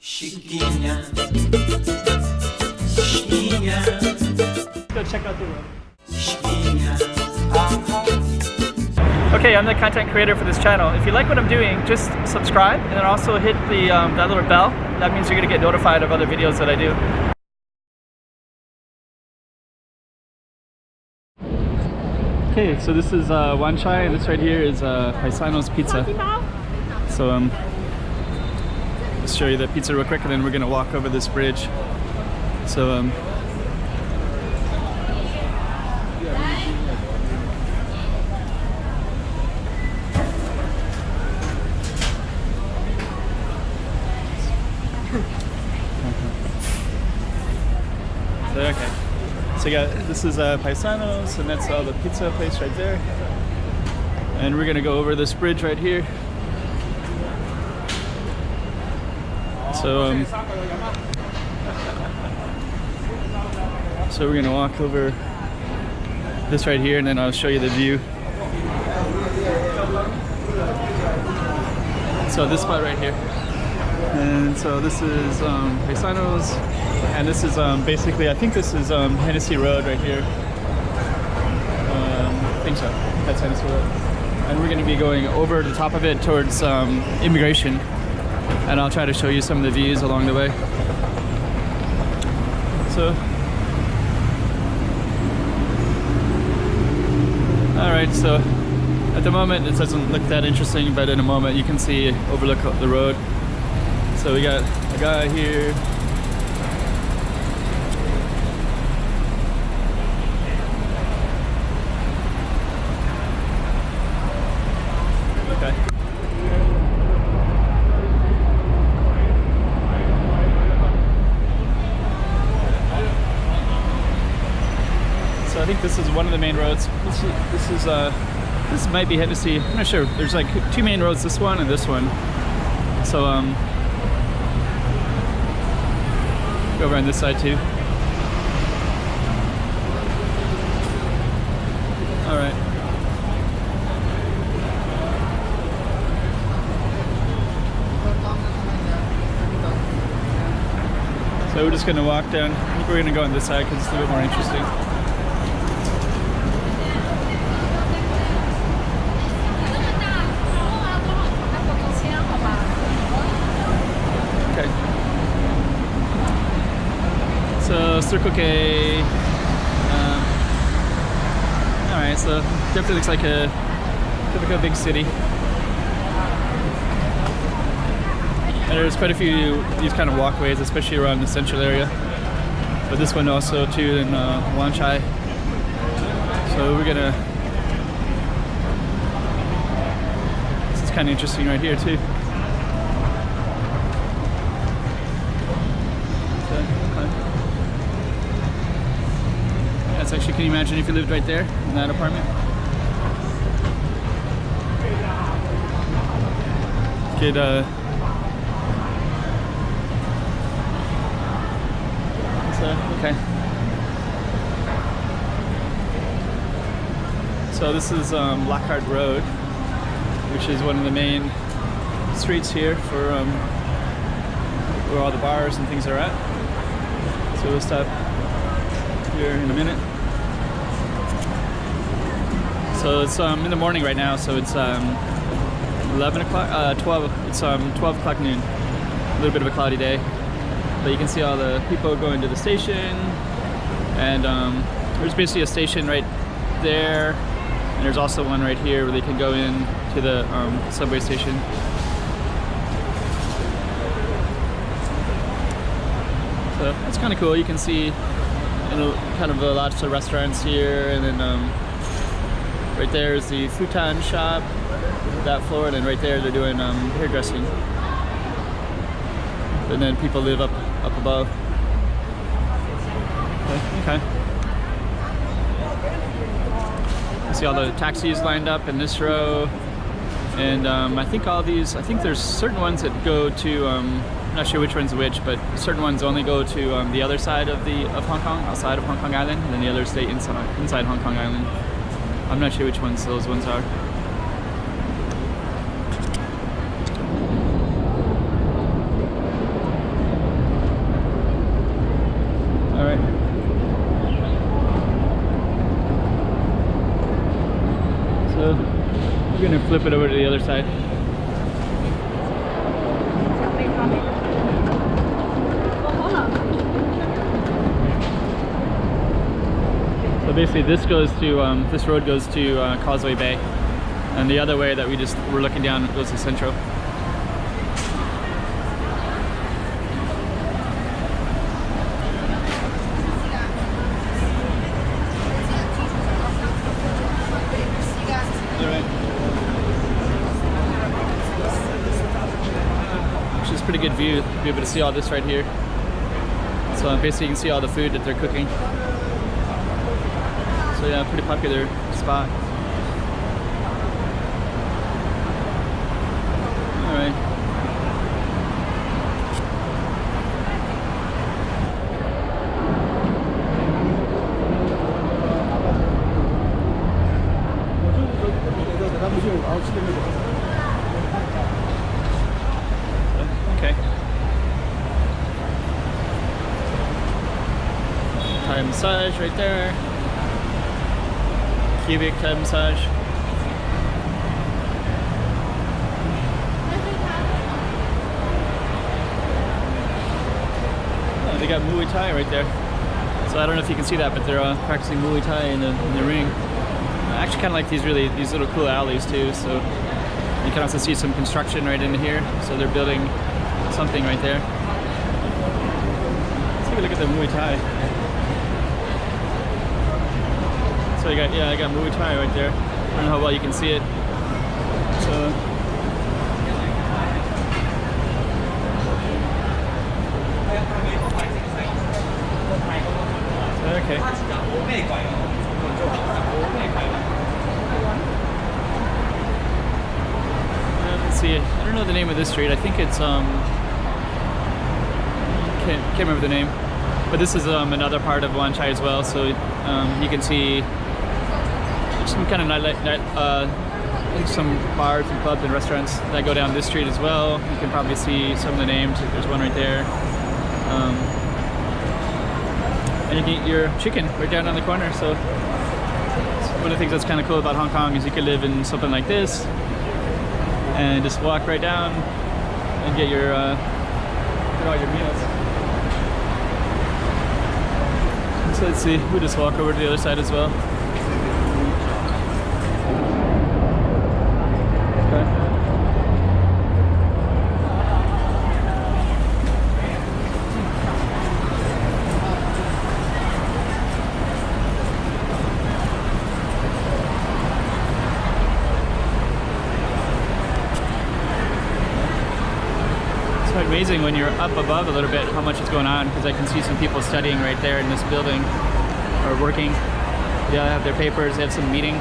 Chiquinha, Chiquinha. Go check out the road. Chiquinha. Okay, I'm the content creator for this channel. If you like what I'm doing, just subscribe and then also hit the that little bell. That means you're gonna get notified of other videos that I do. Okay, so this is Wanchai, and this right here is Paisano's Pizza. So let's show you the pizza real quick, and then we're gonna walk over this bridge. So okay. So yeah, this is Paisano's, and that's the pizza place right there. And we're gonna go over this bridge right here. So we're gonna walk over this right here, and then I'll show you the view. So this spot right here. And so this is Paisano's, and this is basically, I think this is Hennessy Road right here. I think so. That's Hennessy Road. And we're going to be going over the top of it towards immigration, and I'll try to show you some of the views along the way. So, all right. So at the moment it doesn't look that interesting, but in a moment you can see overlook the road. So we got a guy here. Okay. So I think this is one of the main roads. This might be Hennessy. I'm not sure. There's like two main roads, this one and this one. So over on this side too. All right. So we're just gonna walk down. I think we're gonna go on this side because it's a little bit more interesting. So Circle K. Alright, so definitely looks like a typical big city. And there's quite a few these kind of walkways, especially around the central area. But this one also too in Wanchai. So we're gonna. This is kind of interesting right here too. Actually, can you imagine if you lived right there in that apartment? Could okay. So this is Lockhart Road, which is one of the main streets here for where all the bars and things are at. So we'll stop here in a minute. So it's in the morning right now, so it's 11 o'clock, 12, it's 12 o'clock noon. A little bit of a cloudy day, but you can see all the people going to the station, and there's basically a station right there, and there's also one right here where they can go in to the subway station. So that's kind of cool. You can see kind of lots of restaurants here, and then right there is the futon shop, that floor, and then right there they're doing hairdressing. And then people live up above. Okay. You see all the taxis lined up in this row, and I think all these. I think there's certain ones that go to. I'm not sure which one's which, but certain ones only go to the other side of Hong Kong, outside of Hong Kong Island, and then the others stay inside Hong Kong Island. I'm not sure which ones those ones are. flip it over to the other side. So basically this goes to, this road goes to Causeway Bay, and the other way that we're looking down goes to Central. Which is a pretty good view. You'll be able to see all this right here. So basically you can see all the food that they're cooking. So yeah, pretty popular spot. Alright. Okay. Thai massage right there. Cubic Thai massage. Oh, they got Muay Thai right there. So I don't know if you can see that, but they're practicing Muay Thai in the ring. I actually kind of like these little cool alleys too. So you can also see some construction right in here. So they're building something right there. Let's take a look at the Muay Thai. So I got Muay Thai right there. I don't know how well you can see it. So okay. Let's see. I don't know the name of this street. I think it's can't remember the name. But this is another part of Wanchai as well. So you can see some kind of some bars and clubs and restaurants that go down this street as well. You can probably see some of the names. There's one right there. And you can eat your chicken right down on the corner. So one of the things that's kind of cool about Hong Kong is you can live in something like this and just walk right down and get your all your meals. So let's see, we'll just walk over to the other side as well. Amazing when you're up above a little bit how much is going on, because I can see some people studying right there in this building or working. Yeah, they have their papers, they have some meeting.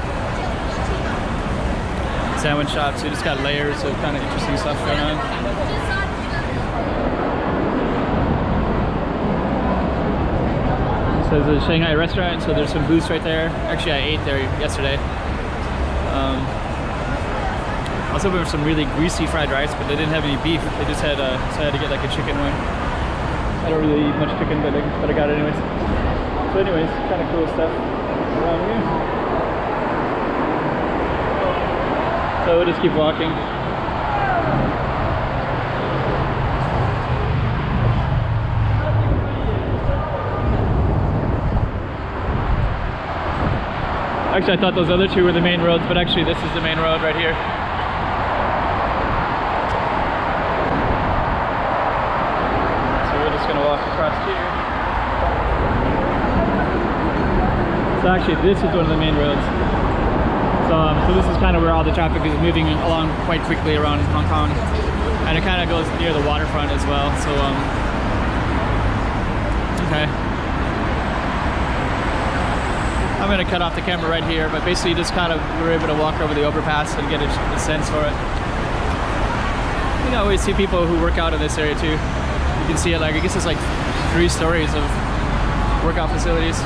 Sandwich shops, so you just got layers of kind of interesting stuff going on. So there's a Shanghai restaurant, so there's some booths right there. Actually I ate there yesterday. I was hoping for some really greasy fried rice, but they didn't have any beef. They just had, so I had to get like a chicken one. I don't really eat much chicken, but I got it anyways. So anyways, kind of cool stuff around here. So we'll just keep walking. Actually, I thought those other two were the main roads, but actually this is the main road right here. Gonna walk across here. So actually this is one of the main roads. So this is kind of where all the traffic is moving along quite quickly around Hong Kong. And it kind of goes near the waterfront as well. So okay. I'm gonna cut off the camera right here, but basically just kind of we're able to walk over the overpass and get a sense for it. You know, we see people who work out in this area too. You can see it, like I guess it's like 3 stories of workout facilities.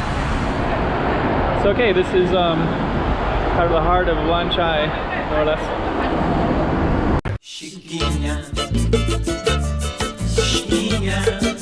So okay, this is kind of the heart of Wanchai, more or less. Chiquinha, chiquinha.